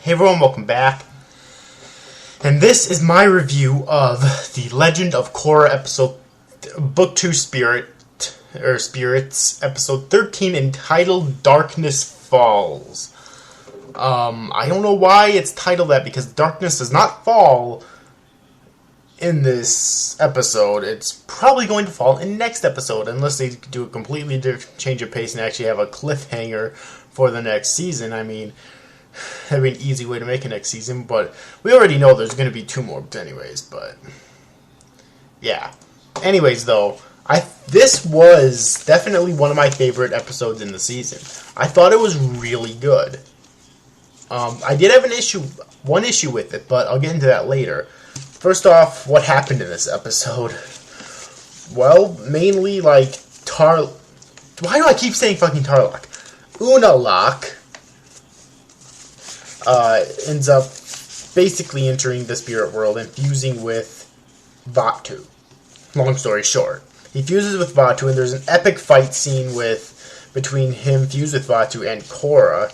Hey everyone, welcome back. And this is my review of The Legend of Korra Book 2 Spirits, Episode 13, entitled Darkness Falls. I don't know why it's titled that, because darkness does not fall in this episode. It's probably going to fall in next episode, unless they do a completely different change of pace and actually have a cliffhanger for the next season. I mean, that'd be an easy way to make a next season, but we already know there's going to be 2 more anyways, but yeah. Anyways, though, this was definitely one of my favorite episodes in the season. I thought it was really good. I did have one issue with it, but I'll get into that later. First off, what happened in this episode? Well, mainly, why do I keep saying fucking Tarlock? Unalaq ends up basically entering the spirit world and fusing with Vaatu. Long story short, he fuses with Vaatu, and there's an epic fight scene between him fused with Vaatu and Korra,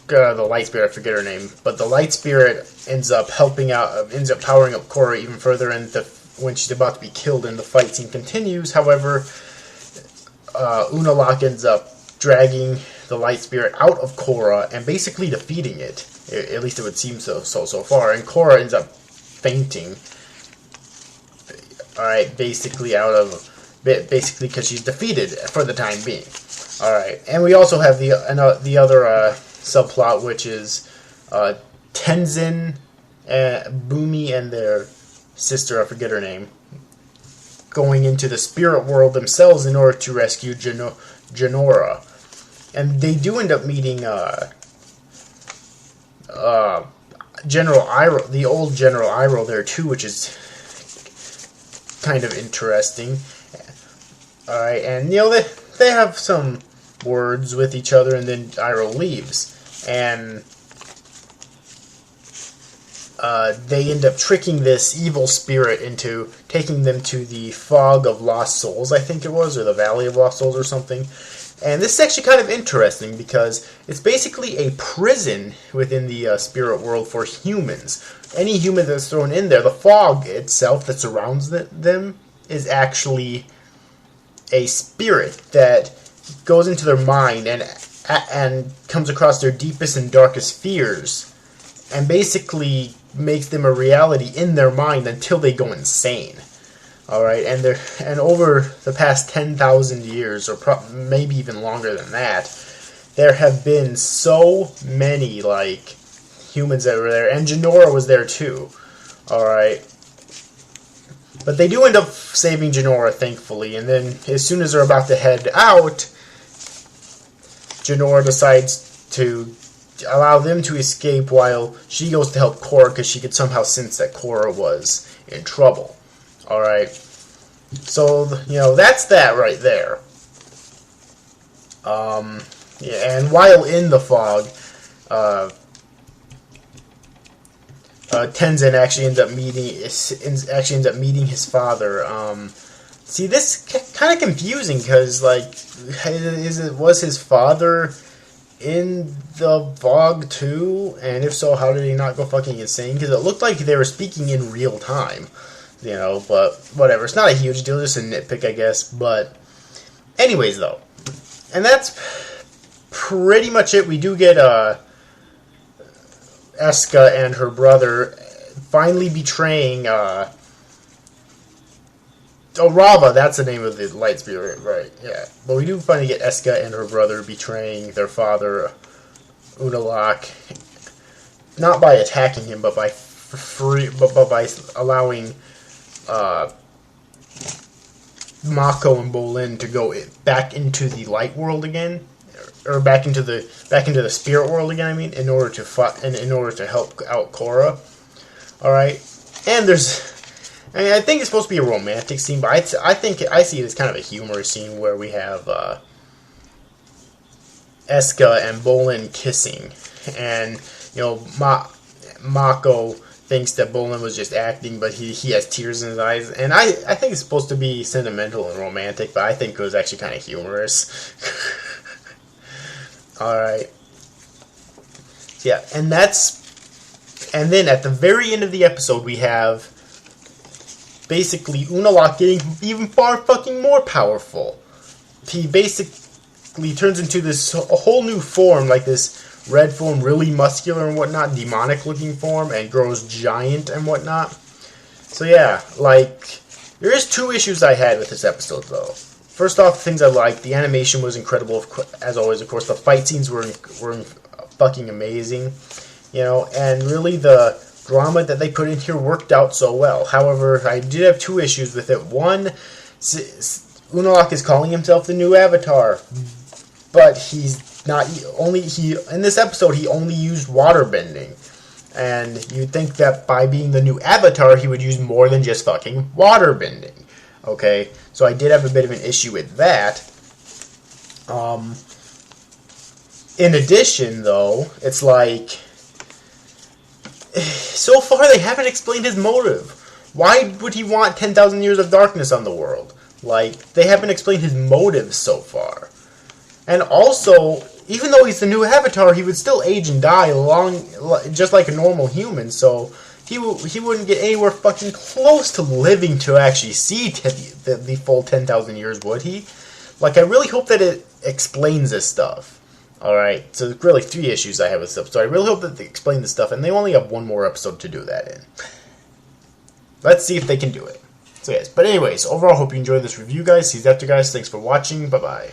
the light spirit, I forget her name, but the light spirit ends up powering up Korra even further, and when she's about to be killed and the fight scene continues. However, Unalaq ends up dragging the light spirit out of Korra and basically defeating it. At least it would seem so far. And Korra ends up fainting. Alright, basically because she's defeated for the time being. Alright, and we also have the other subplot, which is Tenzin, Bumi, and their sister, I forget her name, going into the spirit world themselves in order to rescue Jinora. And they do end up meeting General Iroh, the old General Iroh there too, which is kind of interesting. Alright, and they have some words with each other, and then Iroh leaves. And they end up tricking this evil spirit into taking them to the Fog of Lost Souls, I think it was, or the Valley of Lost Souls or something. And this is actually kind of interesting because it's basically a prison within the spirit world for humans. Any human that's thrown in there, the fog itself that surrounds them is actually a spirit that goes into their mind and comes across their deepest and darkest fears and basically makes them a reality in their mind until they go insane. Alright, and over the past 10,000 years, or maybe even longer than that, there have been so many, humans that were there, and Jinora was there too. Alright. But they do end up saving Jinora, thankfully, and then as soon as they're about to head out, Jinora decides to allow them to escape while she goes to help Korra, because she could somehow sense that Korra was in trouble. Alright, so, that's that right there. Yeah, and while in the fog, Tenzin actually ends up meeting his father. See, this kind of confusing, because, was his father in the fog too? And if so, how did he not go fucking insane? Because it looked like they were speaking in real time. But whatever. It's not a huge deal, just a nitpick, I guess. But anyways, though. And that's pretty much it. We do get Eska and her brother finally betraying Rava, that's the name of the light spirit, right? Yeah. But we do finally get Eska and her brother betraying their father, Unalaq, not by attacking him, but by by allowing Mako and Bolin to go back into the light world again, or back into the spirit world again. I mean, in order to help out Korra. All right, and I think it's supposed to be a romantic scene, but I think I see it as kind of a humorous scene where we have Eska and Bolin kissing, and Mako thinks that Bolin was just acting, but he has tears in his eyes. And I think it's supposed to be sentimental and romantic, but I think it was actually kind of humorous. Alright. Yeah, and then at the very end of the episode, we have basically Unalaq getting even far fucking more powerful. He basically turns into this a whole new form, like this red form, really muscular and whatnot, demonic looking form, and grows giant and whatnot. So yeah, like, there is two issues I had with this episode though. First off, things I liked, the animation was incredible, as always, of course. The fight scenes were fucking amazing, you know, and really the drama that they put in here worked out so well. However, I did have two issues with it. One, Unalaq is calling himself the new Avatar, but he's not. In this episode he only used waterbending, and you'd think that by being the new Avatar he would use more than just fucking waterbending. Okay, so I did have a bit of an issue with that. In addition, though, it's like, so far they haven't explained his motive. Why would he want 10,000 years of darkness on the world? Like, they haven't explained his motive so far. And also, even though he's the new Avatar, he would still age and die just like a normal human, so he wouldn't get anywhere fucking close to living to actually see the full 10,000 years, would he? Like, I really hope that it explains this stuff. Alright, so really three issues I have with stuff, so I really hope that they explain this stuff, and they only have one more episode to do that in. Let's see if they can do it. So yes, but anyways, overall, hope you enjoyed this review, guys. See you after, guys. Thanks for watching. Bye-bye.